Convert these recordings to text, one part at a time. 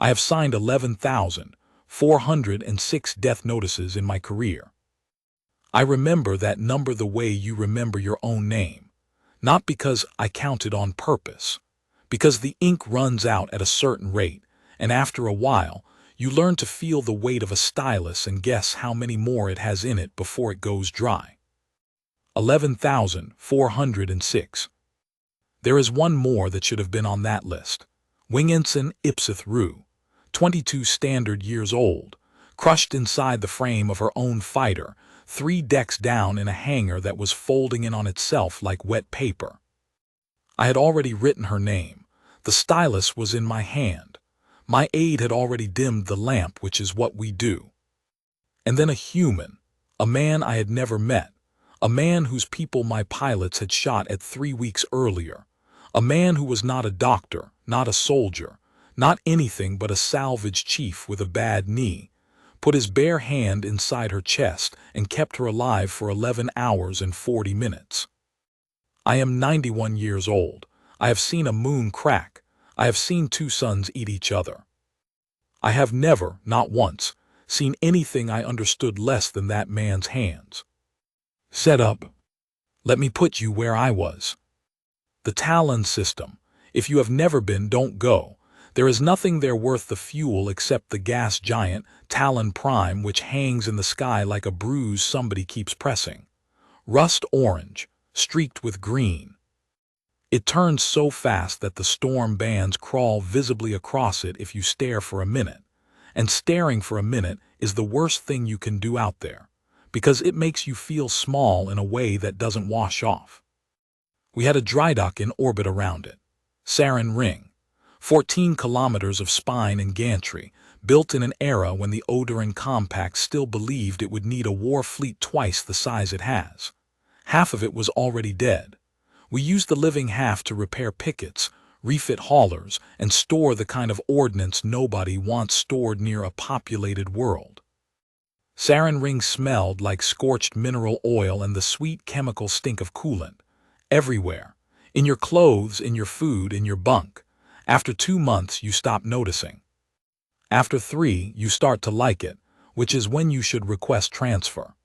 I have signed 11,406 death notices in my career. I remember that number the way you remember your own name, not because I counted on purpose, because the ink runs out at a certain rate, and after a while, you learn to feel the weight of a stylus and guess how many more it has in it before it goes dry. 11,406. There is one more that should have been on that list. Wing Ensign Ipsith Rue, 22 standard years old, crushed inside the frame of her own fighter, 3 decks down in a hangar that was folding in on itself like wet paper. I had already written her name. The stylus was in my hand. My aide had already dimmed the lamp, which is what we do. And then a human, a man I had never met, a man whose people my pilots had shot at 3 weeks earlier, a man who was not a doctor, not a soldier, not anything but a salvage chief with a bad knee, put his bare hand inside her chest and kept her alive for 11 hours and 40 minutes. I am 91 years old. I have seen a moon crack. I have seen 2 suns eat each other. I have never, not once, seen anything I understood less than that man's hands. Set up. Let me put you where I was. The Talon system. If you have never been, don't go. There is nothing there worth the fuel except the gas giant, Talon Prime, which hangs in the sky like a bruise somebody keeps pressing. Rust orange, streaked with green. It turns so fast that the storm bands crawl visibly across it if you stare for a minute. And staring for a minute is the worst thing you can do out there, because it makes you feel small in a way that doesn't wash off. We had a dry dock in orbit around it. Sarin Ring. 14 kilometers of spine and gantry, built in an era when the Odoran Compact still believed it would need a war fleet twice the size it has. Half of it was already dead. We used the living half to repair pickets, refit haulers, and store the kind of ordnance nobody wants stored near a populated world. Sarin Ring smelled like scorched mineral oil and the sweet chemical stink of coolant. Everywhere. In your clothes, in your food, in your bunk. After 2 months, you stop noticing. After 3, you start to like it, which is when you should request transfer.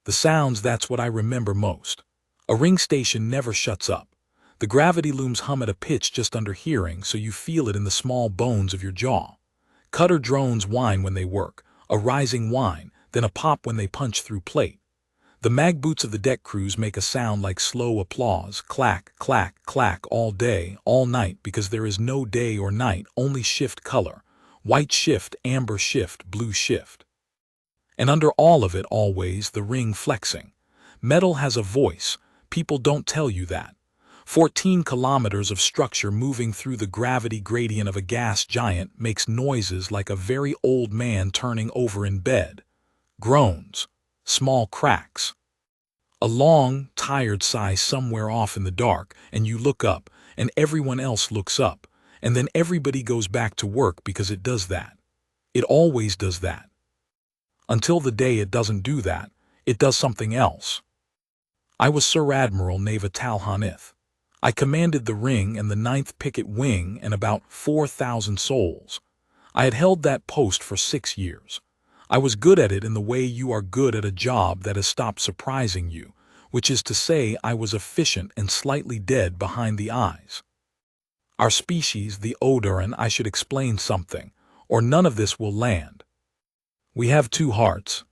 The sounds, that's what I remember most. A ring station never shuts up. The gravity looms hum at a pitch just under hearing, so you feel it in the small bones of your jaw. Cutter drones whine when they work, a rising whine, then a pop when they punch through plate. The mag boots of the deck crews make a sound like slow applause, clack, clack, clack, all day, all night, because there is no day or night, only shift color. White shift, amber shift, blue shift. And under all of it, always, the ring flexing. Metal has a voice. People don't tell you that. 14 kilometers of structure moving through the gravity gradient of a gas giant makes noises like a very old man turning over in bed. Groans. Small cracks. A long, tired sigh somewhere off in the dark, and you look up, and everyone else looks up, and then everybody goes back to work because it does that. It always does that. Until the day it doesn't do that, it does something else. I was Sir Admiral Neva Talhanith. I commanded the Ring and the 9th Picket Wing and about 4,000 souls. I had held that post for 6 years. I was good at it in the way you are good at a job that has stopped surprising you, which is to say I was efficient and slightly dead behind the eyes. Our species, the Odoran, I should explain something, or none of this will land. We have 2 hearts.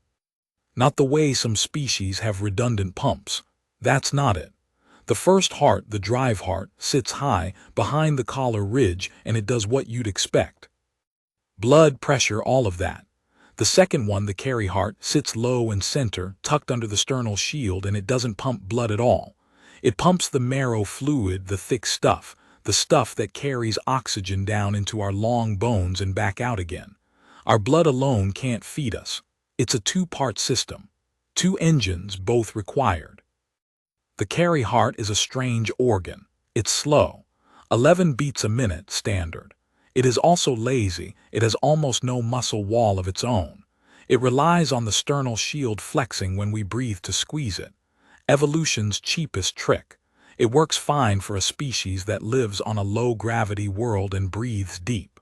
Not the way some species have redundant pumps. That's not it. The first heart, the drive heart, sits high, behind the collar ridge, and it does what you'd expect. Blood pressure, all of that. The second one, the carry heart, sits low and center, tucked under the sternal shield, and it doesn't pump blood at all. It pumps the marrow fluid, the thick stuff, the stuff that carries oxygen down into our long bones and back out again. Our blood alone can't feed us. It's a 2-part system. 2 engines, both required. The carry heart is a strange organ. It's slow. 11 beats a minute, standard. It is also lazy. It has almost no muscle wall of its own. It relies on the sternal shield flexing when we breathe to squeeze it. Evolution's cheapest trick. It works fine for a species that lives on a low-gravity world and breathes deep.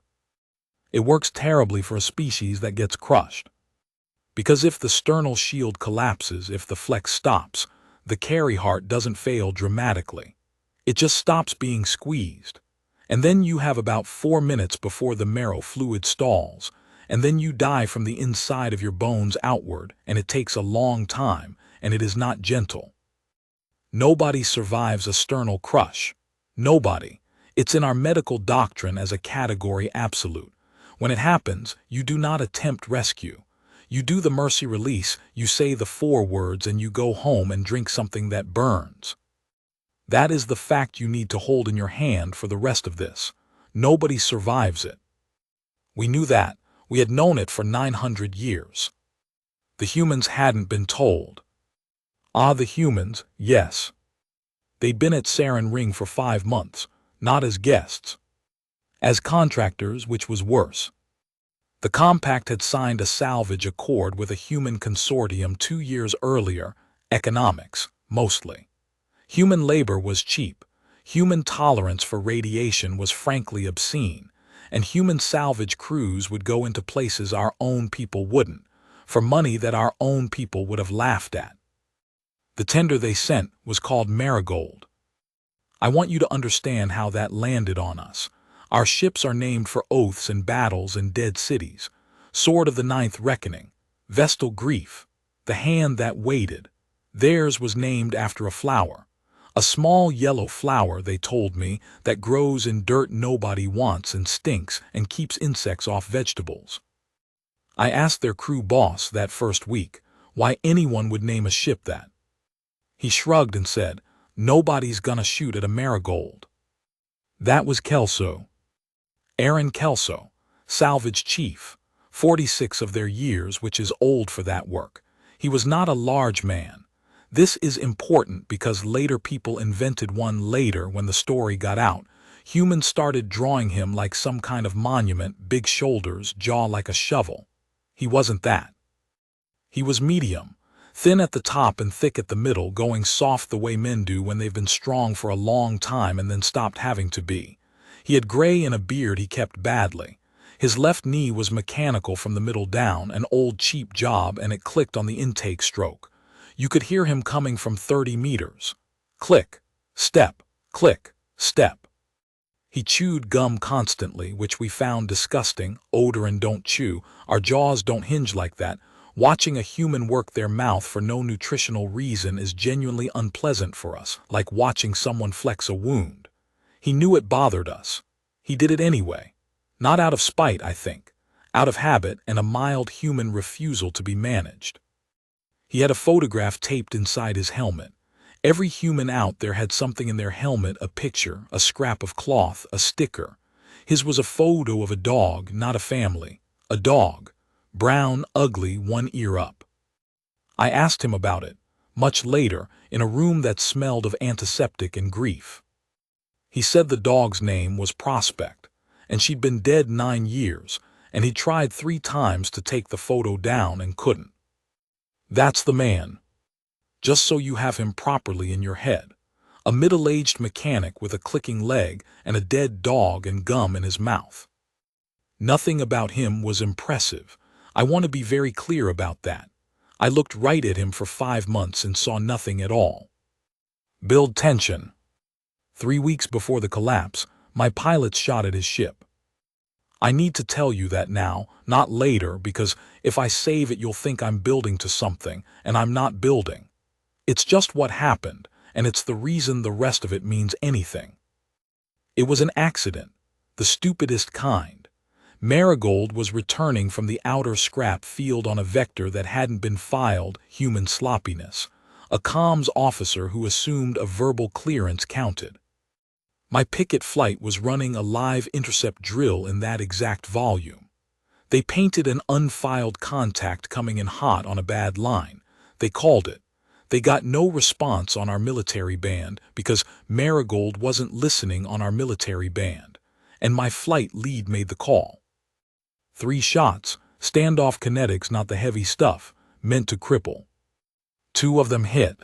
It works terribly for a species that gets crushed. Because if the sternal shield collapses, if the flex stops, the carry heart doesn't fail dramatically. It just stops being squeezed. And then you have about 4 minutes before the marrow fluid stalls, and then you die from the inside of your bones outward, and it takes a long time, and it is not gentle. Nobody survives a sternal crush. Nobody. It's in our medical doctrine as a category absolute. When it happens, you do not attempt rescue. You do the mercy release, you say the 4 words, and you go home and drink something that burns. That is the fact you need to hold in your hand for the rest of this. Nobody survives it. We knew that. We had known it for 900 years. The humans hadn't been told. The humans, yes. They'd been at Sarin Ring for 5 months, not as guests. As contractors, which was worse. The compact had signed a salvage accord with a human consortium 2 years earlier, economics, mostly. Human labor was cheap, human tolerance for radiation was frankly obscene, and human salvage crews would go into places our own people wouldn't, for money that our own people would have laughed at. The tender they sent was called Marigold. I want you to understand how that landed on us. Our ships are named for oaths and battles and dead cities. Sword of the Ninth Reckoning, Vestal Grief, the hand that waited. Theirs was named after a flower. A small yellow flower, they told me, that grows in dirt nobody wants and stinks and keeps insects off vegetables. I asked their crew boss that first week why anyone would name a ship that. He shrugged and said, "Nobody's gonna shoot at a Marigold." That was Kelso. Aaron Kelso, salvage chief, 46 of their years, which is old for that work. He was not a large man. This is important because later people invented one later when the story got out. Humans started drawing him like some kind of monument, big shoulders, jaw like a shovel. He wasn't that. He was medium, thin at the top and thick at the middle, going soft the way men do when they've been strong for a long time and then stopped having to be. He had gray and a beard he kept badly. His left knee was mechanical from the middle down, an old cheap job, and it clicked on the intake stroke. You could hear him coming from 30 meters. Click, step, click, step. He chewed gum constantly, which we found disgusting. Odor and don't chew. Our jaws don't hinge like that. Watching a human work their mouth for no nutritional reason is genuinely unpleasant for us, like watching someone flex a wound. He knew it bothered us. He did it anyway. Not out of spite, I think. Out of habit and a mild human refusal to be managed. He had a photograph taped inside his helmet. Every human out there had something in their helmet, a picture, a scrap of cloth, a sticker. His was a photo of a dog, not a family. A dog. Brown, ugly, one ear up. I asked him about it, much later, in a room that smelled of antiseptic and grief. He said the dog's name was Prospect, and she'd been dead 9 years, and he tried 3 times to take the photo down and couldn't. That's the man. Just so you have him properly in your head. A middle-aged mechanic with a clicking leg and a dead dog and gum in his mouth. Nothing about him was impressive. I want to be very clear about that. I looked right at him for 5 months and saw nothing at all. Build tension. 3 weeks before the collapse, my pilots shot at his ship. I need to tell you that now, not later, because if I save it you'll think I'm building to something, and I'm not building. It's just what happened, and it's the reason the rest of it means anything. It was an accident, the stupidest kind. Marigold was returning from the outer scrap field on a vector that hadn't been filed, human sloppiness. A comms officer who assumed a verbal clearance counted. My picket flight was running a live intercept drill in that exact volume. They painted an unfiled contact coming in hot on a bad line. They called it. They got no response on our military band because Marigold wasn't listening on our military band, and my flight lead made the call. 3 shots, standoff kinetics, not the heavy stuff, meant to cripple. 2 of them hit.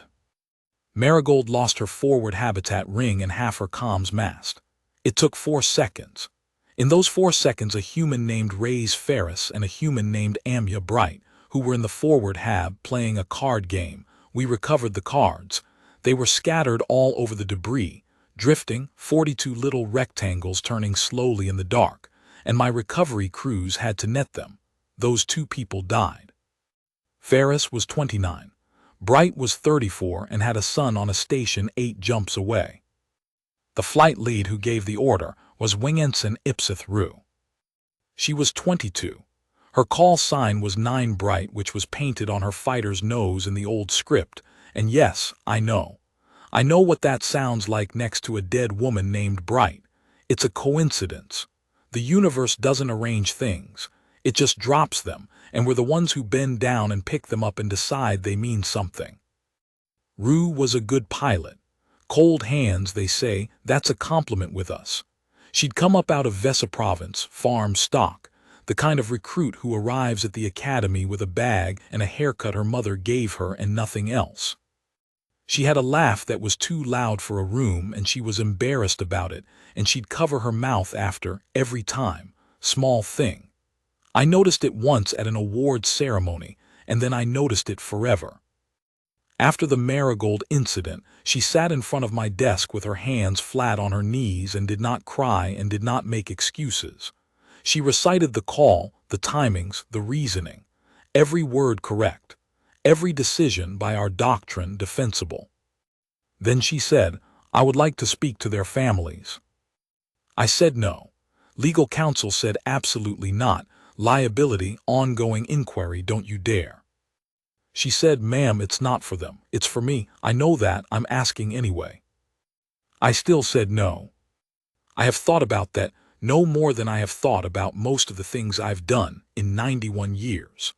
Marigold lost her forward habitat ring and half her comms mast. It took 4 seconds. In those 4 seconds, a human named Reyes Ferris and a human named Amya Bright, who were in the forward hab playing a card game, we recovered the cards. They were scattered all over the debris, drifting, 42 little rectangles turning slowly in the dark, and my recovery crews had to net them. Those 2 people died. Ferris was 29. Bright was 34 and had a son on a station 8 jumps away. The flight lead who gave the order was Wing Ensign Ipsith Rue. She was 22. Her call sign was 9 Bright, which was painted on her fighter's nose in the old script, and yes, I know what that sounds like next to a dead woman named Bright. It's a coincidence. The universe doesn't arrange things. It just drops them, and we're the ones who bend down and pick them up and decide they mean something. Rue was a good pilot. Cold hands, they say, that's a compliment with us. She'd come up out of Vesa Province, farm stock, the kind of recruit who arrives at the academy with a bag and a haircut her mother gave her and nothing else. She had a laugh that was too loud for a room, and she was embarrassed about it, and she'd cover her mouth after, every time. Small thing. I noticed it once at an awards ceremony, and then I noticed it forever. After the Marigold incident, she sat in front of my desk with her hands flat on her knees and did not cry and did not make excuses. She recited the call, the timings, the reasoning. Every word correct. Every decision by our doctrine defensible. Then she said, "I would like to speak to their families." I said no. Legal counsel said absolutely not. Liability, ongoing inquiry, don't you dare. She said, "Ma'am, it's not for them. It's for me. I know that. I'm asking anyway." I still said no. I have thought about that, no more than I have thought about most of the things I've done in 91 years.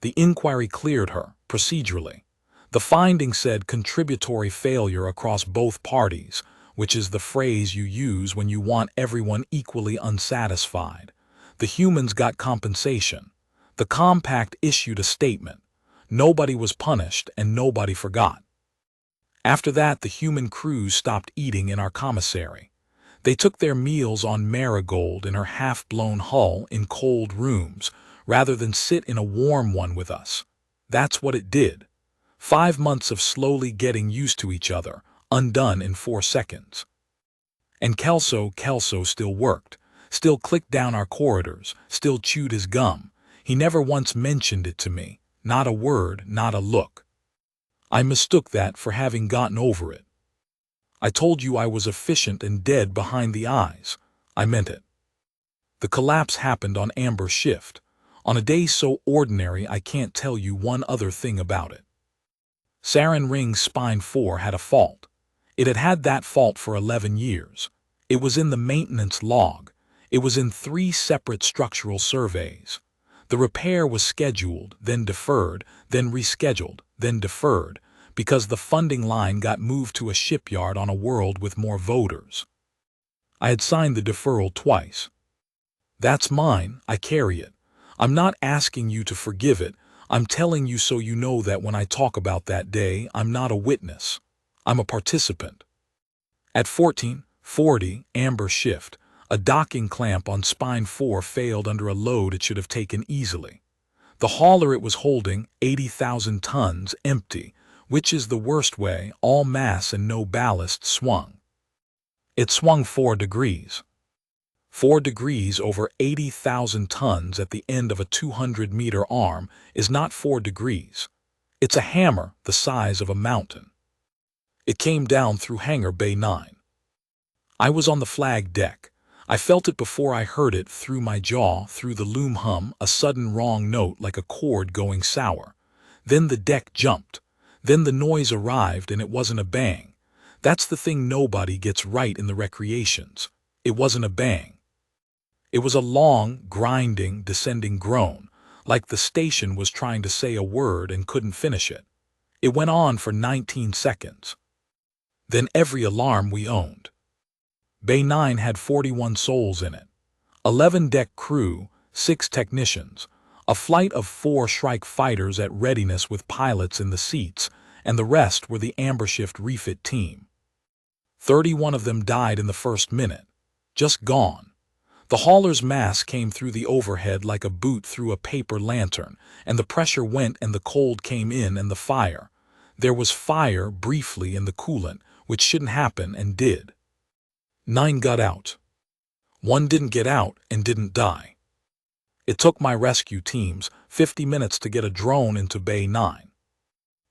The inquiry cleared her, procedurally. The finding said contributory failure across both parties, which is the phrase you use when you want everyone equally unsatisfied. The humans got compensation. The compact issued a statement. Nobody was punished and nobody forgot. After that, the human crews stopped eating in our commissary. They took their meals on Marigold in her half-blown hull in cold rooms, rather than sit in a warm one with us. That's what it did. 5 months of slowly getting used to each other, undone in 4 seconds. And Kelso still worked, still clicked down our corridors, still chewed his gum. He never once mentioned it to me, not a word, not a look. I mistook that for having gotten over it. I told you I was efficient and dead behind the eyes. I meant it. The collapse happened on Amber shift. On a day so ordinary I can't tell you one other thing about it. Sarin Ring's Spine 4 had a fault. It had had that fault for 11 years. It was in the maintenance log. It was in 3 separate structural surveys. The repair was scheduled, then deferred, then rescheduled, then deferred, because the funding line got moved to a shipyard on a world with more voters. I had signed the deferral twice. That's mine, I carry it. I'm not asking you to forgive it, I'm telling you so you know that when I talk about that day, I'm not a witness. I'm a participant. At 14:40 Amber shift, a docking clamp on Spine 4 failed under a load it should have taken easily. The hauler it was holding, 80,000 tons, empty, which is the worst way, all mass and no ballast, swung. It swung 4 degrees. 4 degrees over 80,000 tons at the end of a 200-meter arm is not 4 degrees. It's a hammer the size of a mountain. It came down through hangar bay 9. I was on the flag deck. I felt it before I heard it through my jaw, through the loom hum, a sudden wrong note like a chord going sour. Then the deck jumped. Then the noise arrived and it wasn't a bang. That's the thing nobody gets right in the recreations. It wasn't a bang. It was a long, grinding, descending groan, like the station was trying to say a word and couldn't finish it. It went on for 19 seconds. Then every alarm we owned. Bay 9 had 41 souls in it. 11 deck crew, 6 technicians, a flight of 4 Shrike fighters at readiness with pilots in the seats, and the rest were the Amber Shift refit team. 31 of them died in the first minute. Just gone. The hauler's mass came through the overhead like a boot through a paper lantern, and the pressure went and the cold came in and the fire. There was fire briefly in the coolant, which shouldn't happen and did. 9 got out. 1 didn't get out and didn't die. It took my rescue teams 50 minutes to get a drone into Bay 9.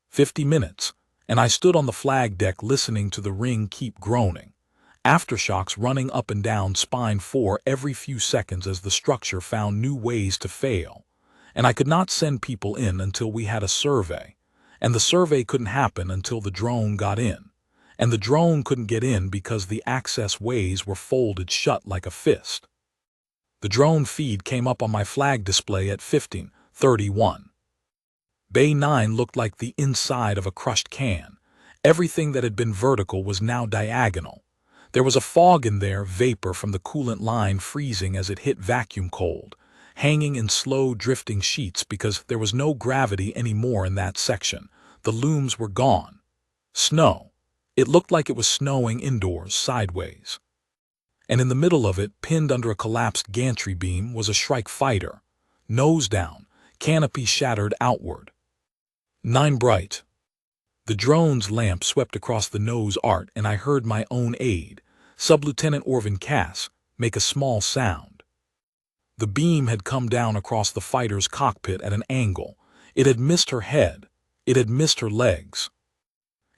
50 minutes, and I stood on the flag deck listening to the ring keep groaning. Aftershocks running up and down spine 4 every few seconds as the structure found new ways to fail. And I could not send people in until we had a survey. And the survey couldn't happen until the drone got in. And the drone couldn't get in because the access ways were folded shut like a fist. The drone feed came up on my flag display at 15:31. Bay 9 looked like the inside of a crushed can. Everything that had been vertical was now diagonal. There was a fog in there, vapor from the coolant line freezing as it hit vacuum cold, hanging in slow drifting sheets because there was no gravity anymore in that section. The looms were gone. Snow. It looked like it was snowing indoors, sideways. And in the middle of it, pinned under a collapsed gantry beam, was a Shrike fighter. Nose down, canopy shattered outward. 9 bright. The drone's lamp swept across the nose art, and I heard my own aide, Sub-Lieutenant Orvin Cass, make a small sound. The beam had come down across the fighter's cockpit at an angle. It had missed her head. It had missed her legs.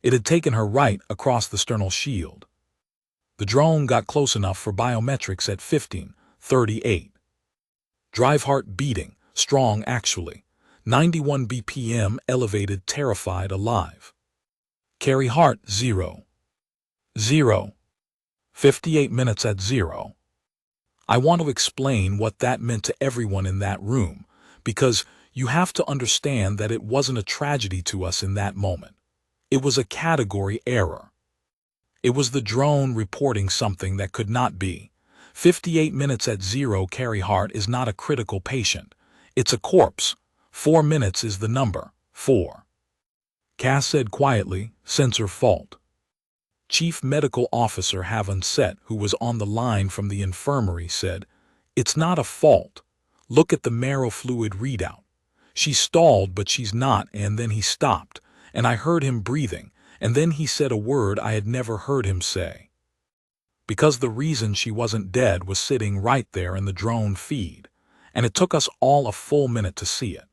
It had taken her right across the sternal shield. The drone got close enough for biometrics at 15:38. Drive heart beating, strong actually. 91 BPM, elevated, terrified, alive. Carry heart 0. 0. 58 minutes at 0. I want to explain what that meant to everyone in that room, because you have to understand that it wasn't a tragedy to us in that moment. It was a category error. It was the drone reporting something that could not be. 58 minutes at 0 carry heart is not a critical patient. It's a corpse. 4 minutes is the number. 4. Cass said quietly, sensor fault. Chief Medical Officer Haven Set, who was on the line from the infirmary, said, it's not a fault. Look at the marrow fluid readout. She stalled, but she's not, and then he stopped, and I heard him breathing, and then he said a word I had never heard him say. Because the reason she wasn't dead was sitting right there in the drone feed, and it took us all a full minute to see it.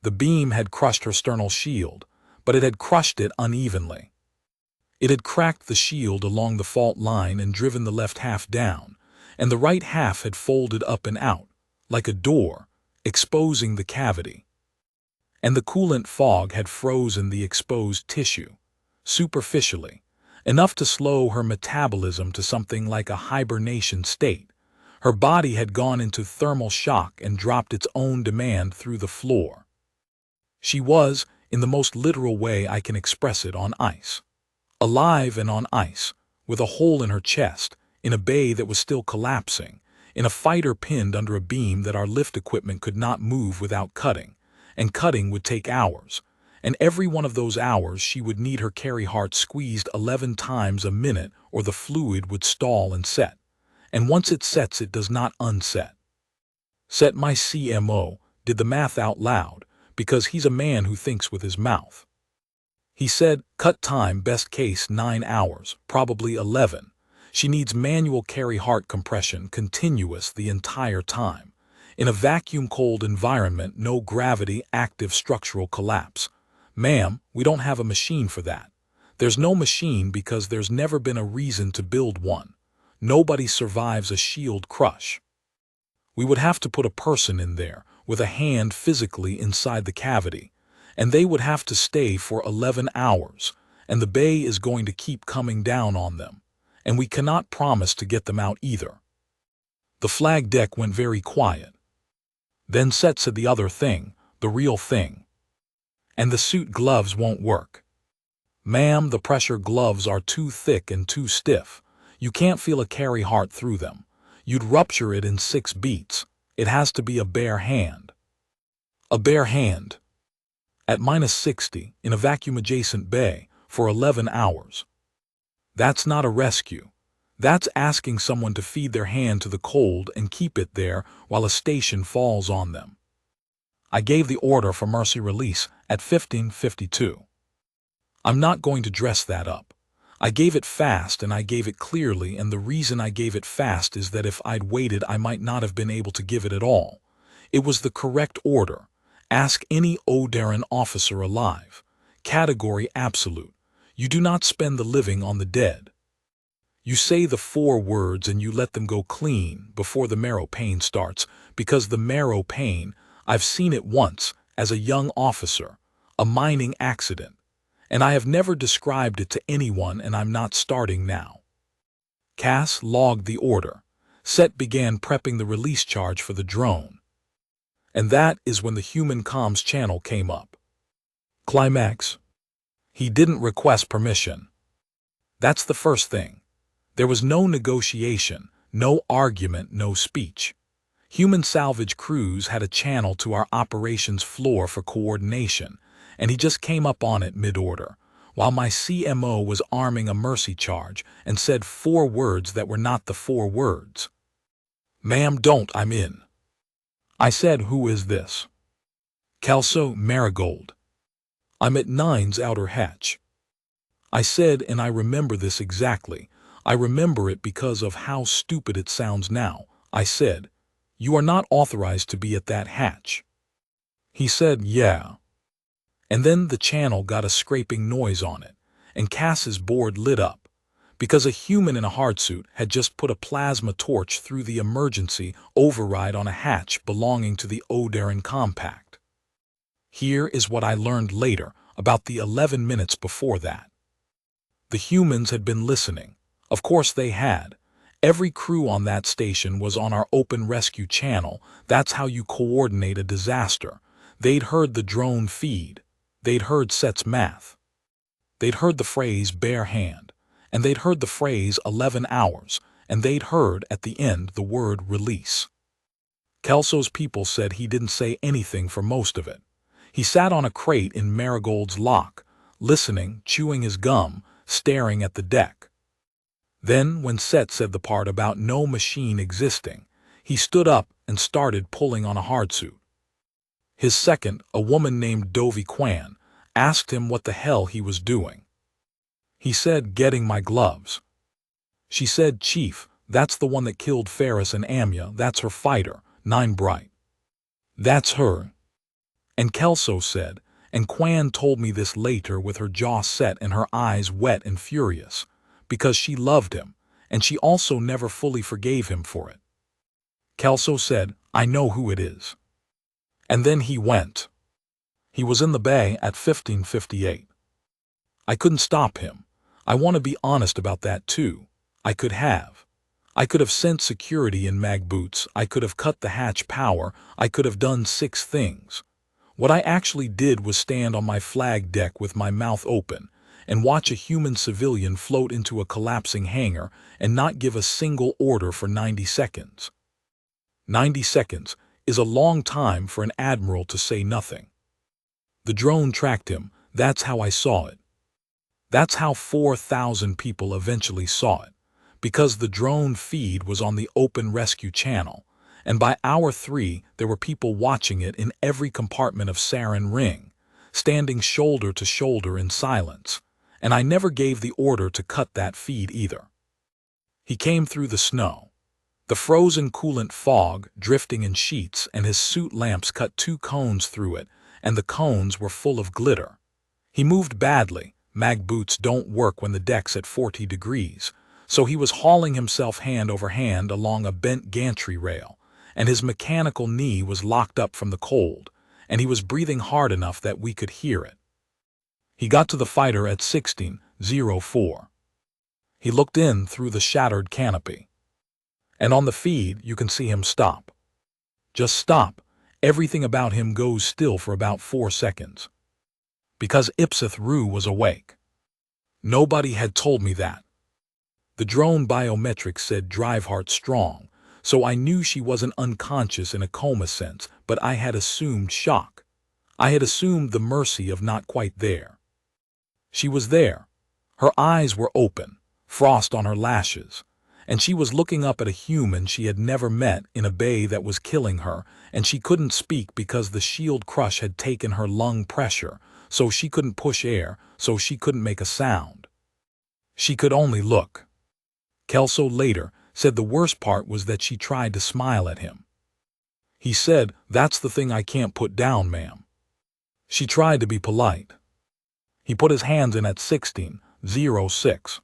The beam had crushed her sternal shield, but it had crushed it unevenly. It had cracked the shield along the fault line and driven the left half down, and the right half had folded up and out, like a door, exposing the cavity. And the coolant fog had frozen the exposed tissue, superficially, enough to slow her metabolism to something like a hibernation state. Her body had gone into thermal shock and dropped its own demand through the floor. She was, in the most literal way I can express it, on ice. Alive and on ice, with a hole in her chest, in a bay that was still collapsing, in a fighter pinned under a beam that our lift equipment could not move without cutting, and cutting would take hours, and every one of those hours she would need her carry heart squeezed 11 times a minute or the fluid would stall and set, and once it sets it does not unset. Set. My CMO did the math out loud, because he's a man who thinks with his mouth. He said, cut time, best case 9 hours, probably 11. She needs manual carry heart compression, continuous the entire time. In a vacuum-cold environment, no gravity, active structural collapse. Ma'am, we don't have a machine for that. There's no machine because there's never been a reason to build one. Nobody survives a shield crush. We would have to put a person in there, with a hand physically inside the cavity, and they would have to stay for 11 hours, and the bay is going to keep coming down on them, and we cannot promise to get them out either. The flag deck went very quiet. Then Set said the other thing, the real thing. And the suit gloves won't work. Ma'am, the pressure gloves are too thick and too stiff. You can't feel a carry heart through them. You'd rupture it in 6 beats. It has to be a bare hand. A bare hand. At -60, in a vacuum-adjacent bay, for 11 hours. That's not a rescue. That's asking someone to feed their hand to the cold and keep it there while a station falls on them. I gave the order for mercy release at 15:52. I'm not going to dress that up. I gave it fast and I gave it clearly, and the reason I gave it fast is that if I'd waited I might not have been able to give it at all. It was the correct order. Ask any Odaran officer alive. Category absolute. You do not spend the living on the dead. You say the 4 words and you let them go clean before the marrow pain starts, because the marrow pain, I've seen it once as a young officer, a mining accident, and I have never described it to anyone, and I'm not starting now. Cass logged the order. Set began prepping the release charge for the drone. And that is when the human comms channel came up. Climax. He didn't request permission. That's the first thing. There was no negotiation, no argument, no speech. Human salvage crews had a channel to our operations floor for coordination, and he just came up on it mid-order, while my CMO was arming a mercy charge and said 4 words that were not the 4 words. "Ma'am, don't, I'm in." I said, "Who is this?" "Kelso Marigold. I'm at 9's outer hatch." I said, and I remember this exactly. I remember it because of how stupid it sounds now. I said, "You are not authorized to be at that hatch." He said, "Yeah." And then the channel got a scraping noise on it, and Cass's board lit up, because a human in a hardsuit had just put a plasma torch through the emergency override on a hatch belonging to the Odaran compact. Here is what I learned later, about the 11 minutes before that. The humans had been listening. Of course they had. Every crew on that station was on our open rescue channel. That's how you coordinate a disaster. They'd heard the drone feed. They'd heard Set's math. They'd heard the phrase bare hand. And they'd heard the phrase 11 hours. And they'd heard at the end the word release. Kelso's people said he didn't say anything for most of it. He sat on a crate in Marigold's lock, listening, chewing his gum, staring at the deck. Then, when Set said the part about no machine existing, he stood up and started pulling on a hardsuit. His second, a woman named Dovey Kwan, asked him what the hell he was doing. He said, "Getting my gloves." She said, "Chief, that's the one that killed Ferris and Amya, that's her fighter, 9 Bright. That's her." And Kelso said, and Kwan told me this later with her jaw set and her eyes wet and furious, because she loved him, and she also never fully forgave him for it. Kelso said, "I know who it is." And then he went. He was in the bay at 15:58. I couldn't stop him. I want to be honest about that too. I could have. I could have sent security in mag boots. I could have cut the hatch power. I could have done 6 things. What I actually did was stand on my flag deck with my mouth open and watch a human civilian float into a collapsing hangar and not give a single order for 90 seconds. 90 seconds is a long time for an admiral to say nothing. The drone tracked him. That's how I saw it. That's how 4,000 people eventually saw it, because the drone feed was on the open rescue channel, and by hour 3 there were people watching it in every compartment of Sarin Ring, standing shoulder to shoulder in silence, and I never gave the order to cut that feed either. He came through the snow. The frozen coolant fog drifting in sheets, and his suit lamps cut 2 cones through it, and the cones were full of glitter. He moved badly. Mag boots don't work when the deck's at 40 degrees, so he was hauling himself hand over hand along a bent gantry rail, and his mechanical knee was locked up from the cold, and he was breathing hard enough that we could hear it. He got to the fighter at 16:04. He looked in through the shattered canopy. And on the feed, you can see him stop. Just stop. Everything about him goes still for about 4 seconds. Because Ipsith Rue was awake. Nobody had told me that. The drone biometrics said drive heart strong, so I knew she wasn't unconscious in a coma sense, but I had assumed shock. I had assumed the mercy of not quite there. She was there. Her eyes were open, frost on her lashes, and she was looking up at a human she had never met in a bay that was killing her, and she couldn't speak because the shield crush had taken her lung pressure, so she couldn't push air, so she couldn't make a sound. She could only look. Kelso later said the worst part was that she tried to smile at him. He said, "That's the thing I can't put down, ma'am." She tried to be polite. He put his hands in at 16:06.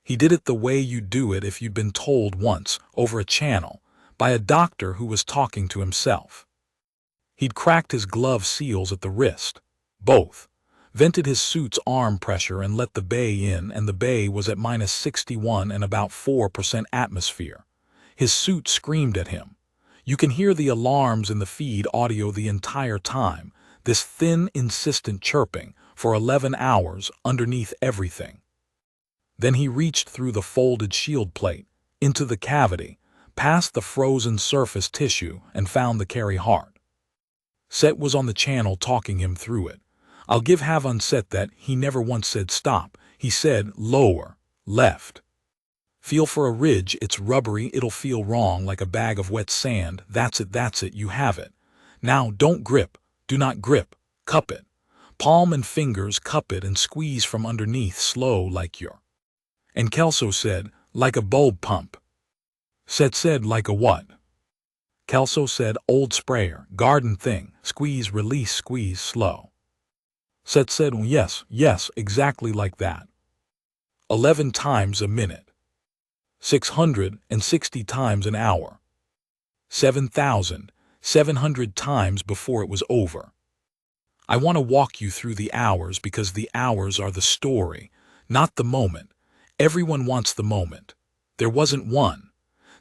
He did it the way you do it if you'd been told once, over a channel, by a doctor who was talking to himself. He'd cracked his glove seals at the wrist, both, vented his suit's arm pressure and let the bay in, and the bay was at -61 and about 4% atmosphere. His suit screamed at him. You can hear the alarms in the feed audio the entire time, this thin, insistent chirping, for 11 hours underneath everything. Then he reached through the folded shield plate, into the cavity, past the frozen surface tissue, and found the carry heart. Set was on the channel talking him through it. I'll give Havon Set that he never once said stop. He said lower, left. Feel for a ridge, it's rubbery, it'll feel wrong like a bag of wet sand. That's it, you have it. Now don't grip, do not grip, cup it. Palm and fingers cup it and squeeze from underneath slow like you're. And Kelso said, like a bulb pump. Set said, like a what? Kelso said, old sprayer, garden thing, squeeze, release, squeeze, slow. Set said, yes, exactly like that. 11 times a minute. 660 times an hour. 7,700 times before it was over. I want to walk you through the hours because the hours are the story, not the moment. Everyone wants the moment. There wasn't one.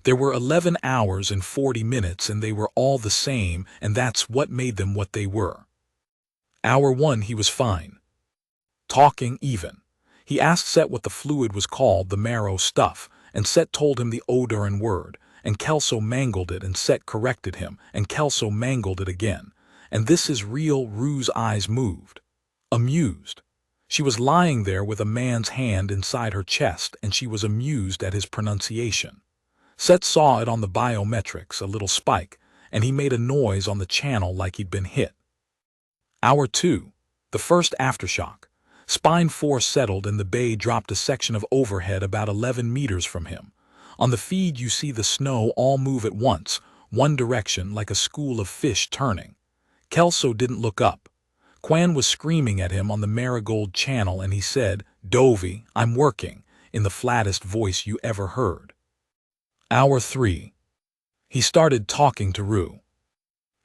There were 11 hours and 40 minutes and they were all the same, and that's what made them what they were. Hour 1 he was fine. Talking even. He asked Set what the fluid was called, the marrow stuff, and Set told him the odor and word, and Kelso mangled it and Set corrected him, and Kelso mangled it again. And this is real. Rue's eyes moved. Amused. She was lying there with a man's hand inside her chest, and she was amused at his pronunciation. Set saw it on the biometrics, a little spike, and he made a noise on the channel like he'd been hit. Hour 2. The first aftershock. Spine 4 settled and the bay dropped a section of overhead about 11 meters from him. On the feed you see the snow all move at once, one direction like a school of fish turning. Kelso didn't look up. Quan was screaming at him on the Marigold channel and he said, "Dovey, I'm working," in the flattest voice you ever heard. Hour 3. He started talking to Rue.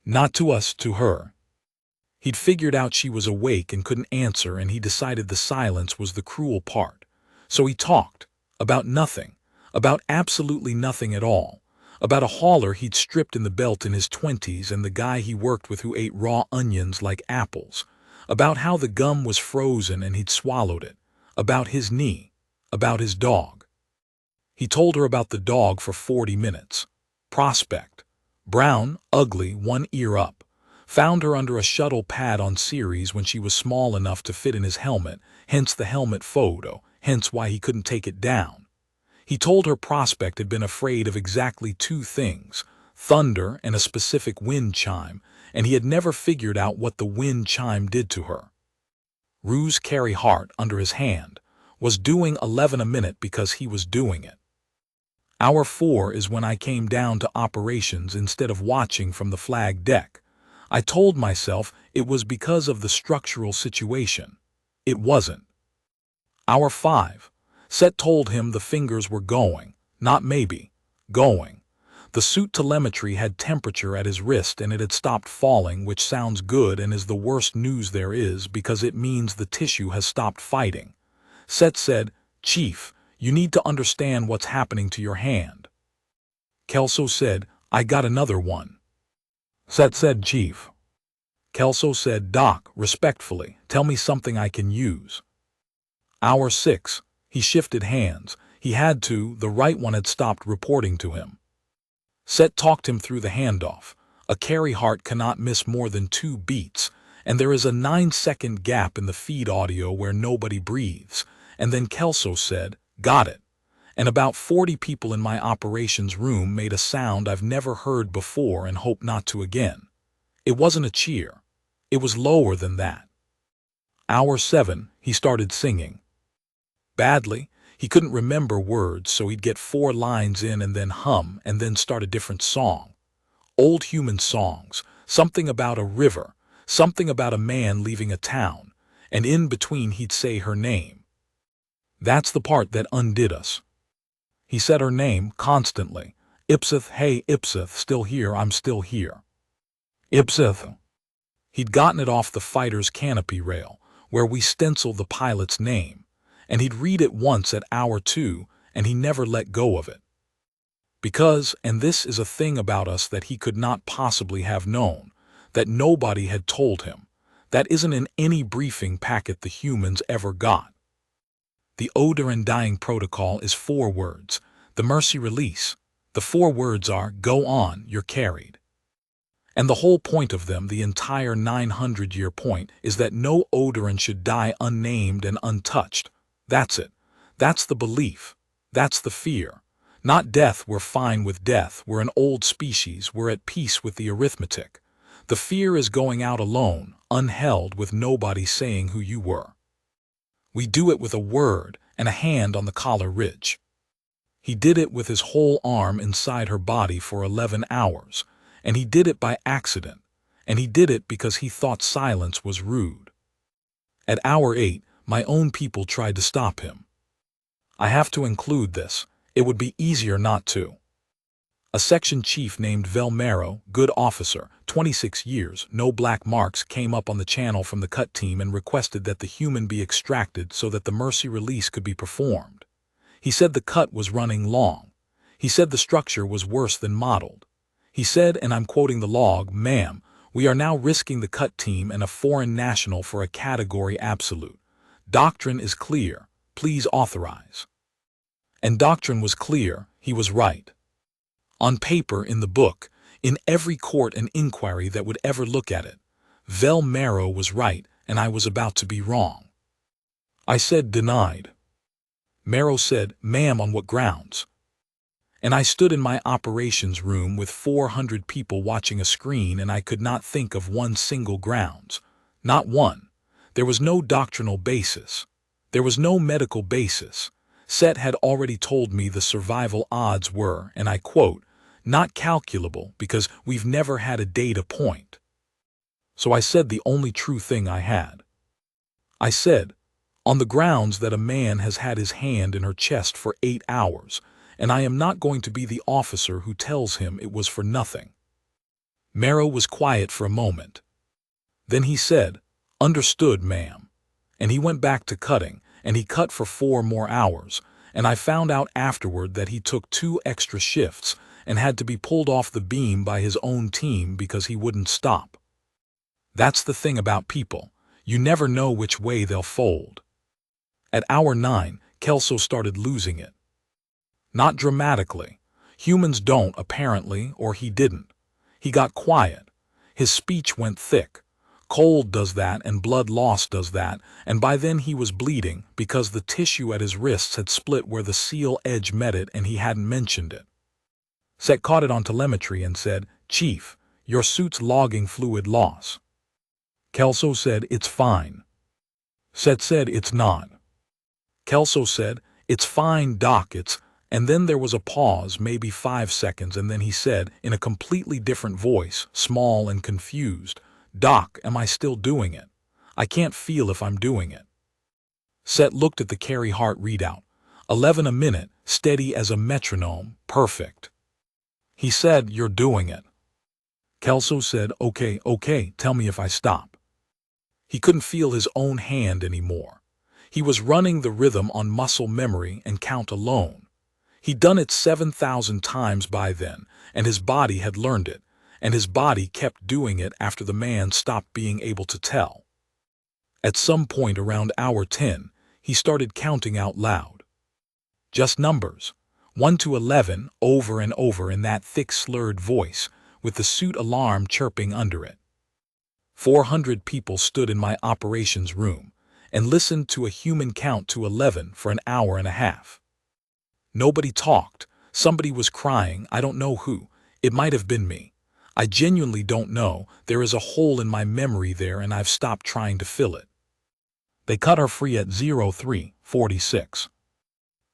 Not to us, to her. He'd figured out she was awake and couldn't answer, and he decided the silence was the cruel part. So he talked. About nothing. About absolutely nothing at all. About a hauler he'd stripped in the belt in his 20s and the guy he worked with who ate raw onions like apples. About how the gum was frozen and he'd swallowed it. About his knee. About his dog. He told her about the dog for 40 minutes. Prospect. Brown, ugly, one ear up. Found her under a shuttle pad on Ceres when she was small enough to fit in his helmet, hence the helmet photo, hence why he couldn't take it down. He told her Prospect had been afraid of exactly 2 things, thunder and a specific wind chime, and he had never figured out what the wind chime did to her. Rue's carry heart under his hand was doing 11 a minute because he was doing it. Hour 4 is when I came down to operations instead of watching from the flag deck. I told myself it was because of the structural situation. It wasn't. Hour 5. Set told him the fingers were going, not maybe, going. The suit telemetry had temperature at his wrist and it had stopped falling, which sounds good and is the worst news there is because it means the tissue has stopped fighting. Set said, "Chief, you need to understand what's happening to your hand." Kelso said, "I got another one." Set said, "Chief." Kelso said, "Doc, respectfully, tell me something I can use." Hour 6. He shifted hands. He had to, the right one had stopped reporting to him. Set talked him through the handoff. A carry heart cannot miss more than 2 beats, and there is a 9-second gap in the feed audio where nobody breathes. And then Kelso said, "Got it." and about 40 people in my operations room made a sound I've never heard before and hope not to again. It wasn't a cheer. It was lower than that. Hour 7, he started singing. Badly, he couldn't remember words, so he'd get 4 lines in and then hum and then start a different song. Old human songs, something about a river, something about a man leaving a town, and in between he'd say her name. That's the part that undid us. He said her name constantly. Ipsith, hey Ipsith, still here, I'm still here. Ipsith. He'd gotten it off the fighter's canopy rail, where we stenciled the pilot's name, and he'd read it once at hour 2, and he never let go of it. Because, and this is a thing about us that he could not possibly have known, that nobody had told him, that isn't in any briefing packet the humans ever got. The odor and dying protocol is 4 words, the mercy release. The 4 words are, go on, you're carried. And the whole point of them, the entire 900-year point, is that no Odoran should die unnamed and untouched. That's it. That's the belief. That's the fear. Not death, we're fine with death, we're an old species, we're at peace with the arithmetic. The fear is going out alone, unheld, with nobody saying who you were. We do it with a word and a hand on the collar ridge. He did it with his whole arm inside her body for 11 hours, and he did it by accident, and he did it because he thought silence was rude. At hour 8, my own people tried to stop him. I have to include this. It would be easier not to. A section chief named Velmero, good officer, 26 years, no black marks, came up on the channel from the cut team and requested that the human be extracted so that the mercy release could be performed. He said the cut was running long. He said the structure was worse than modeled. He said, and I'm quoting the log, "Ma'am, we are now risking the cut team and a foreign national for a category absolute. Doctrine is clear. Please authorize." And doctrine was clear. He was right. On paper, in the book, in every court and inquiry that would ever look at it, Velmero was right and I was about to be wrong. I said denied. Mero said, "Ma'am, on what grounds?" And I stood in my operations room with 400 people watching a screen, and I could not think of one single grounds. Not one. There was no doctrinal basis. There was no medical basis. Set had already told me the survival odds were, and I quote, "not calculable because we've never had a data point." So I said the only true thing I had. I said, on the grounds that a man has had his hand in her chest for 8 hours, and I am not going to be the officer who tells him it was for nothing. Mero was quiet for a moment. Then he said, "Understood, ma'am." And he went back to cutting, and he cut for 4 more hours, and I found out afterward that he took 2 extra shifts and had to be pulled off the beam by his own team because he wouldn't stop. That's the thing about people. You never know which way they'll fold. At hour 9, Kelso started losing it. Not dramatically. Humans don't, apparently, or he didn't. He got quiet. His speech went thick. Cold does that, and blood loss does that, and by then he was bleeding because the tissue at his wrists had split where the seal edge met it and he hadn't mentioned it. Set caught it on telemetry and said, "Chief, your suit's logging fluid loss." Kelso said, "It's fine." Set said, "It's not." Kelso said, "It's fine, Doc, it's..." And then there was a pause, maybe 5 seconds, and then he said, in a completely different voice, small and confused, "Doc, am I still doing it? I can't feel if I'm doing it." Set looked at the carry heart readout. 11 a minute, steady as a metronome, perfect. He said, "You're doing it." Kelso said, Okay, tell me if I stop." He couldn't feel his own hand anymore. He was running the rhythm on muscle memory and count alone. He'd done it 7,000 times by then, and his body had learned it, and his body kept doing it after the man stopped being able to tell. At some point around hour 10, he started counting out loud. Just numbers, 1 to 11, over and over in that thick slurred voice, with the suit alarm chirping under it. 400 people stood in my operations room and listened to a human count to 11 for an hour and a half. Nobody talked. Somebody was crying, I don't know who. It might have been me. I genuinely don't know. There is a hole in my memory there and I've stopped trying to fill it. They cut her free at 03:46.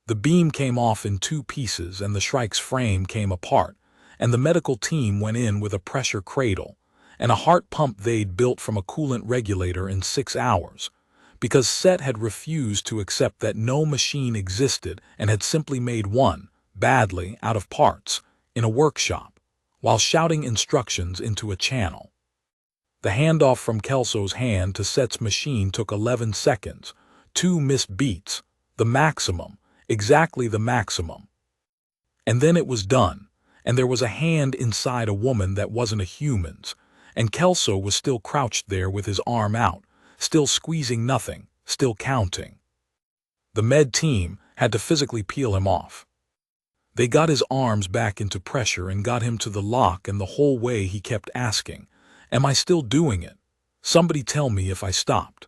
The beam came off in 2 pieces and the Shrike's frame came apart, and the medical team went in with a pressure cradle and a heart pump they'd built from a coolant regulator in 6 hours, because Set had refused to accept that no machine existed and had simply made one, badly, out of parts, in a workshop, while shouting instructions into a channel. The handoff from Kelso's hand to Set's machine took 11 seconds, 2 missed beats, the maximum, exactly the maximum. And then it was done, and there was a hand inside a woman that wasn't a human's, and Kelso was still crouched there with his arm out, still squeezing nothing, still counting. The med team had to physically peel him off. They got his arms back into pressure and got him to the lock, and the whole way he kept asking, "Am I still doing it? Somebody tell me if I stopped."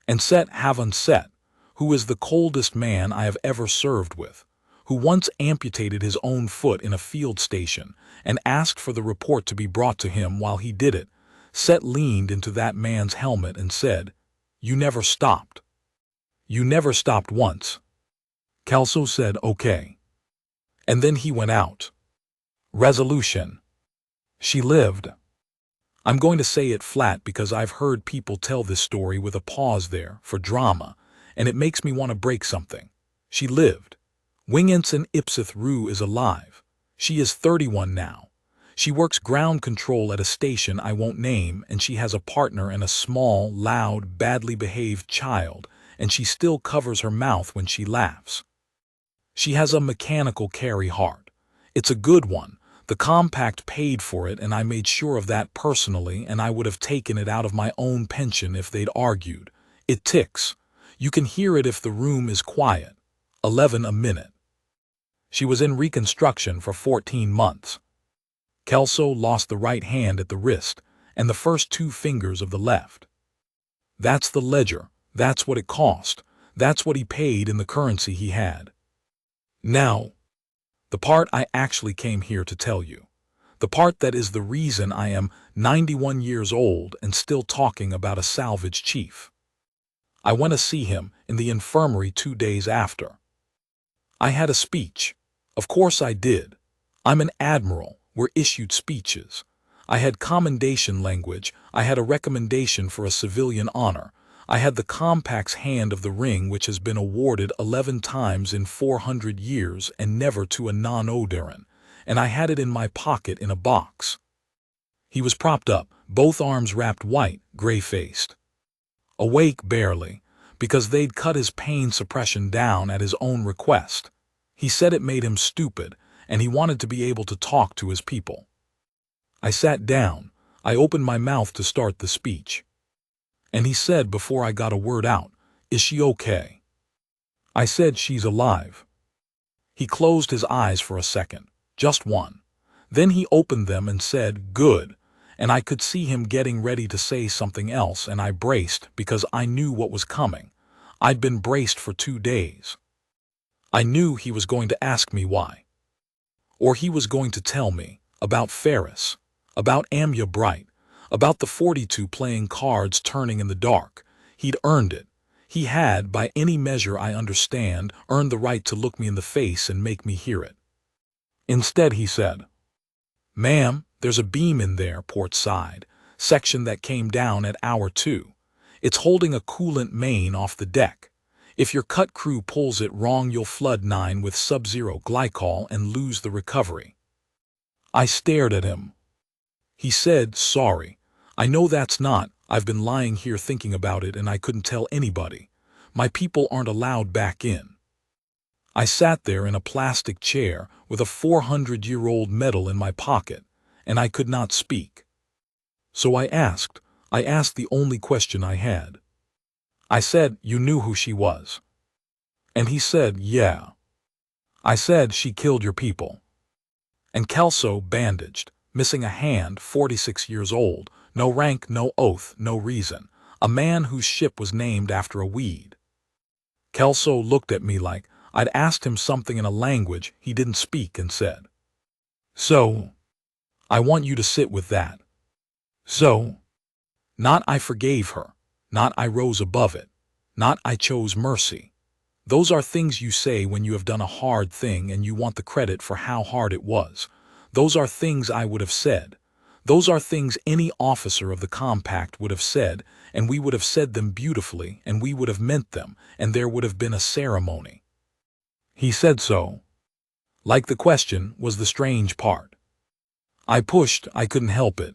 And Set Haven Set, who is the coldest man I have ever served with, who once amputated his own foot in a field station and asked for the report to be brought to him while he did it, Set leaned into that man's helmet and said, "You never stopped. You never stopped once." Kelso said, "Okay." And then he went out. Resolution. She lived. I'm going to say it flat because I've heard people tell this story with a pause there for drama, and it makes me want to break something. She lived. Wing Ensign Ipsith Rue is alive. She is 31 now. She works ground control at a station I won't name, and she has a partner and a small, loud, badly behaved child, and she still covers her mouth when she laughs. She has a mechanical carry heart. It's a good one. The compact paid for it, and I made sure of that personally, and I would have taken it out of my own pension if they'd argued. It ticks. You can hear it if the room is quiet. 11 a minute. She was in reconstruction for 14 months. Kelso lost the right hand at the wrist and the first 2 fingers of the left. That's the ledger. That's what it cost. That's what he paid in the currency he had. Now, the part I actually came here to tell you. The part that is the reason I am 91 years old and still talking about a salvage chief. I went to see him in the infirmary 2 days after. I had a speech. Of course I did. I'm an admiral. We're issued speeches. I had commendation language. I had a recommendation for a civilian honor. I had the compact's hand of the ring, which has been awarded 11 times in 400 years and never to a non-Oderan, and I had it in my pocket in a box. He was propped up, both arms wrapped white, gray-faced. Awake barely, because they'd cut his pain suppression down at his own request. He said it made him stupid, and he wanted to be able to talk to his people. I sat down. I opened my mouth to start the speech. And he said before I got a word out, "Is she okay?" I said, "She's alive." He closed his eyes for a second, just one. Then he opened them and said, "Good," and I could see him getting ready to say something else, and I braced because I knew what was coming. I'd been braced for 2 days. I knew he was going to ask me why. Or he was going to tell me about Ferris, about Amya Bright, about the 42 playing cards turning in the dark. He'd earned it. He had, by any measure I understand, earned the right to look me in the face and make me hear it. Instead he said, "Ma'am, there's a beam in there, port side, section that came down at hour 2. It's holding a coolant main off the deck. If your cut crew pulls it wrong, you'll flood 9 with sub-zero glycol and lose the recovery." I stared at him. He said, "Sorry. I know that's not. I've been lying here thinking about it and I couldn't tell anybody. My people aren't allowed back in." I sat there in a plastic chair with a 400-year-old medal in my pocket, and I could not speak. So I asked the only question I had. I said, "You knew who she was?" And he said, "Yeah." I said, "She killed your people." And Kelso, bandaged, missing a hand, 46 years old, no rank, no oath, no reason, a man whose ship was named after a weed. Kelso looked at me like I'd asked him something in a language he didn't speak and said, "So, I want you to sit with that." So, not I forgave her, not I rose above it, not I chose mercy. Those are things you say when you have done a hard thing and you want the credit for how hard it was. Those are things I would have said. Those are things any officer of the compact would have said, and we would have said them beautifully, and we would have meant them, and there would have been a ceremony. He said so. Like the question was the strange part. I pushed, I couldn't help it.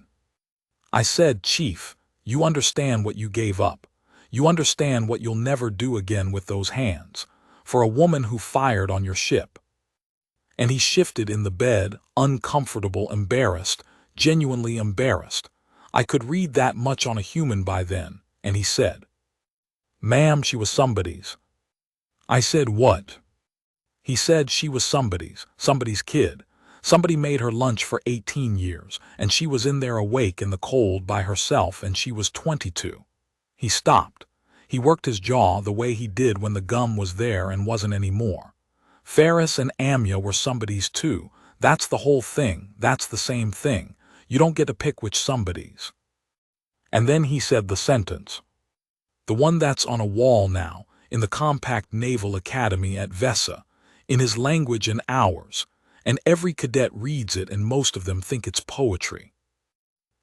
I said, "Chief, you understand what you gave up. You understand what you'll never do again with those hands, for a woman who fired on your ship." And he shifted in the bed, uncomfortable, embarrassed, genuinely embarrassed. I could read that much on a human by then, and he said, "Ma'am, she was somebody's." I said, "What?" He said she was somebody's kid. Somebody made her lunch for 18 years, and she was in there awake in the cold by herself, and she was 22. He stopped. He worked his jaw the way he did when the gum was there and wasn't anymore. Ferris and Amya were somebody's too. That's the whole thing. That's the same thing. You don't get to pick which somebody's. And then he said the sentence. The one that's on a wall now, in the Compact Naval Academy at Vesa, in his language and ours, and every cadet reads it and most of them think it's poetry.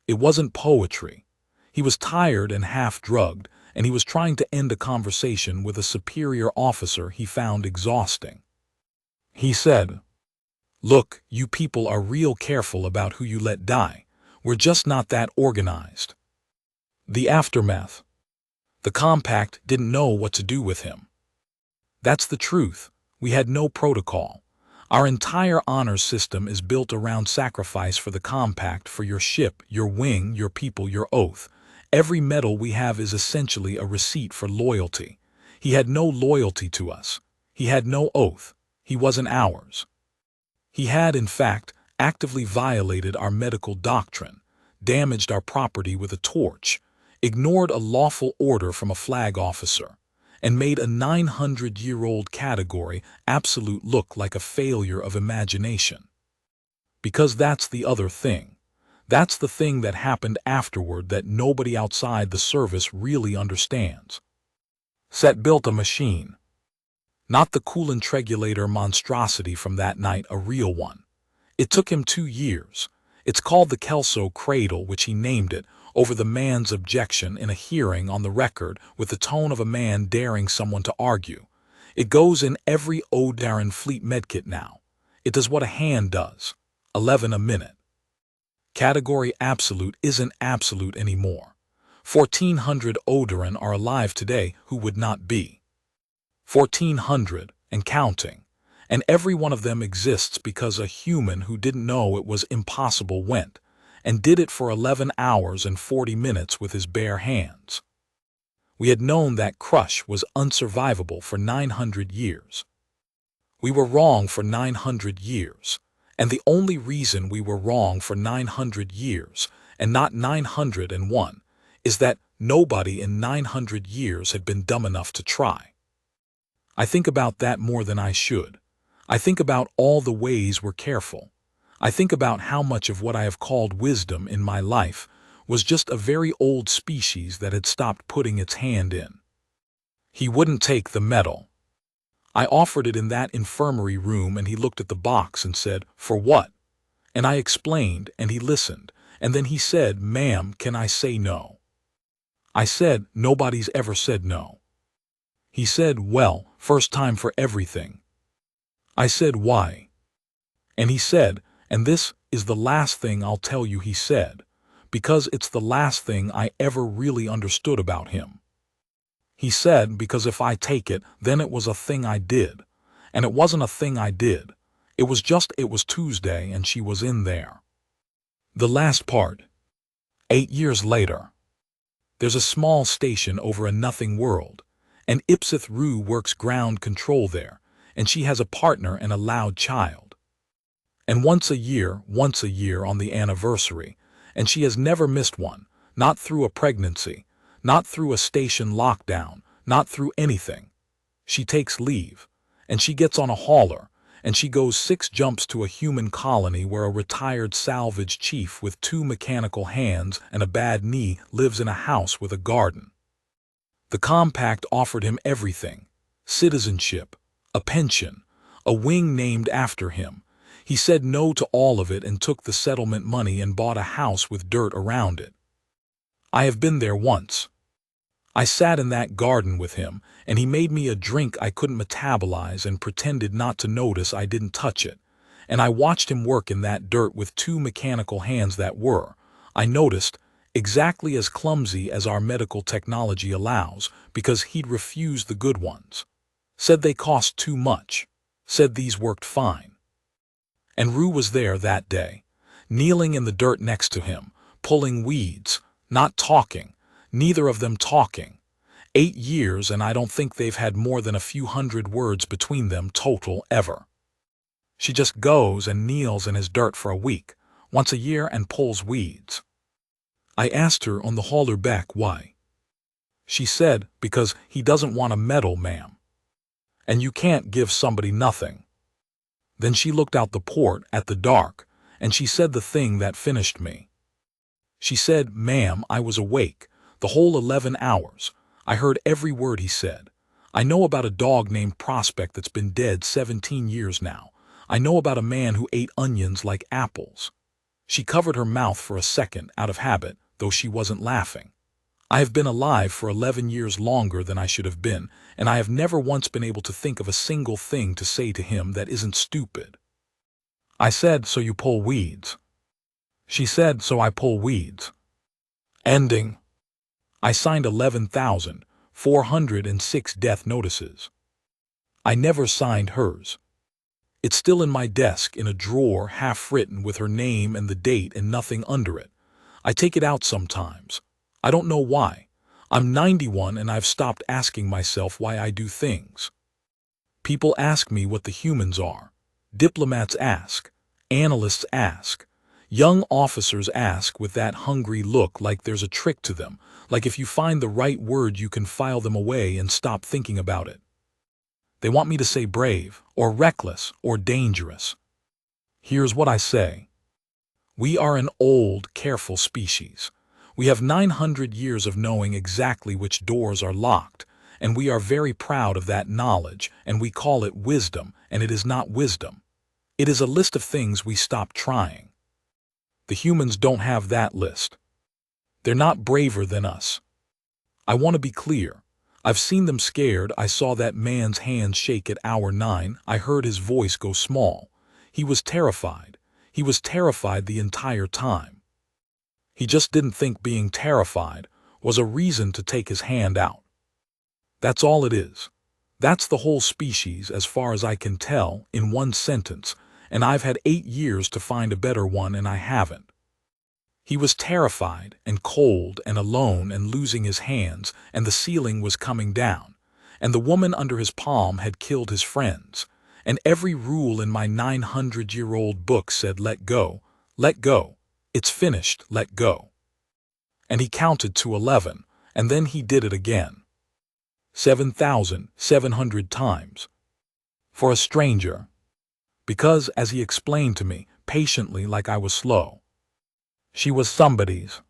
It wasn't poetry. He was tired and half-drugged, and he was trying to end a conversation with a superior officer he found exhausting. He said, "Look, you people are real careful about who you let die. We're just not that organized." The aftermath. The compact didn't know what to do with him. That's the truth. We had no protocol. Our entire honors system is built around sacrifice for the compact, for your ship, your wing, your people, your oath. Every medal we have is essentially a receipt for loyalty. He had no loyalty to us. He had no oath. He wasn't ours. He had, in fact, actively violated our medical doctrine, damaged our property with a torch, ignored a lawful order from a flag officer, and made a 900-year-old category absolute look like a failure of imagination. Because that's the other thing. That's the thing that happened afterward that nobody outside the service really understands. Set built a machine. Not the coolant regulator monstrosity from that night, a real one. It took him 2 years. It's called the Kelso Cradle, which he named it, over the man's objection in a hearing on the record with the tone of a man daring someone to argue. It goes in every O'Darren Fleet medkit now. It does what a hand does. 11 a minute. Category absolute isn't absolute anymore. 1,400 O'Darren are alive today who would not be. 1,400 and counting. And every one of them exists because a human who didn't know it was impossible went, and did it for 11 hours and 40 minutes with his bare hands. We had known that crush was unsurvivable for 900 years. We were wrong for 900 years, and the only reason we were wrong for 900 years, and not 901, is that nobody in 900 years had been dumb enough to try. I think about that more than I should. I think about all the ways we're careful. I think about how much of what I have called wisdom in my life was just a very old species that had stopped putting its hand in. He wouldn't take the medal. I offered it in that infirmary room, and he looked at the box and said, "For what?" And I explained, and he listened, and then he said, "Ma'am, can I say no?" I said, "Nobody's ever said no." He said, "Well, first time for everything." I said, "Why?" And he said, and this is the last thing I'll tell you he said, because it's the last thing I ever really understood about him. He said, because if I take it, then it was a thing I did. And it wasn't a thing I did. It was Tuesday and she was in there. The last part. 8 years later. There's a small station over a nothing world, and Ipsith Rue works ground control there, and she has a partner and a loud child. And once a year on the anniversary, and she has never missed one, not through a pregnancy, not through a station lockdown, not through anything. She takes leave, and she gets on a hauler, and she goes 6 jumps to a human colony where a retired salvage chief with 2 mechanical hands and a bad knee lives in a house with a garden. The compact offered him everything: citizenship, a pension, a wing named after him. He said no to all of it and took the settlement money and bought a house with dirt around it. I have been there once. I sat in that garden with him, and he made me a drink I couldn't metabolize and pretended not to notice I didn't touch it. And I watched him work in that dirt with 2 mechanical hands that were, I noticed, exactly as clumsy as our medical technology allows, because he'd refused the good ones. Said they cost too much. Said these worked fine. And Rue was there that day, kneeling in the dirt next to him, pulling weeds, not talking, neither of them talking. 8 years, and I don't think they've had more than a few hundred words between them total ever. She just goes and kneels in his dirt for a week, once a year, and pulls weeds. I asked her on the hauler back why. She said, because he doesn't want a medal, ma'am. And you can't give somebody nothing. Then she looked out the port at the dark, and she said the thing that finished me. She said, "Ma'am, I was awake, the whole 11 hours. I heard every word he said. I know about a dog named Prospect that's been dead 17 years now. I know about a man who ate onions like apples." She covered her mouth for a second out of habit, though she wasn't laughing. I have been alive for 11 years longer than I should have been, and I have never once been able to think of a single thing to say to him that isn't stupid. I said, "So you pull weeds?" She said, "So I pull weeds." Ending. I signed 11,406 death notices. I never signed hers. It's still in my desk in a drawer, half written with her name and the date and nothing under it. I take it out sometimes. I don't know why. I'm 91 and I've stopped asking myself why I do things. People ask me what the humans are. Diplomats ask. Analysts ask. Young officers ask with that hungry look, like there's a trick to them, like if you find the right word you can file them away and stop thinking about it. They want me to say brave, or reckless, or dangerous. Here's what I say. We are an old, careful species. We have 900 years of knowing exactly which doors are locked, and we are very proud of that knowledge, and we call it wisdom, and it is not wisdom. It is a list of things we stopped trying. The humans don't have that list. They're not braver than us. I want to be clear. I've seen them scared. I saw that man's hands shake at hour 9. I heard his voice go small. He was terrified. He was terrified the entire time. He just didn't think being terrified was a reason to take his hand out. That's all it is. That's the whole species, as far as I can tell, in one sentence, and I've had 8 years to find a better one and I haven't. He was terrified and cold and alone and losing his hands, and the ceiling was coming down, and the woman under his palm had killed his friends, and every rule in my 900-year-old book said let go, let go. It's finished, let go. And he counted to 11, and then he did it again. 7,700 times. For a stranger. Because, as he explained to me, patiently like I was slow, she was somebody's.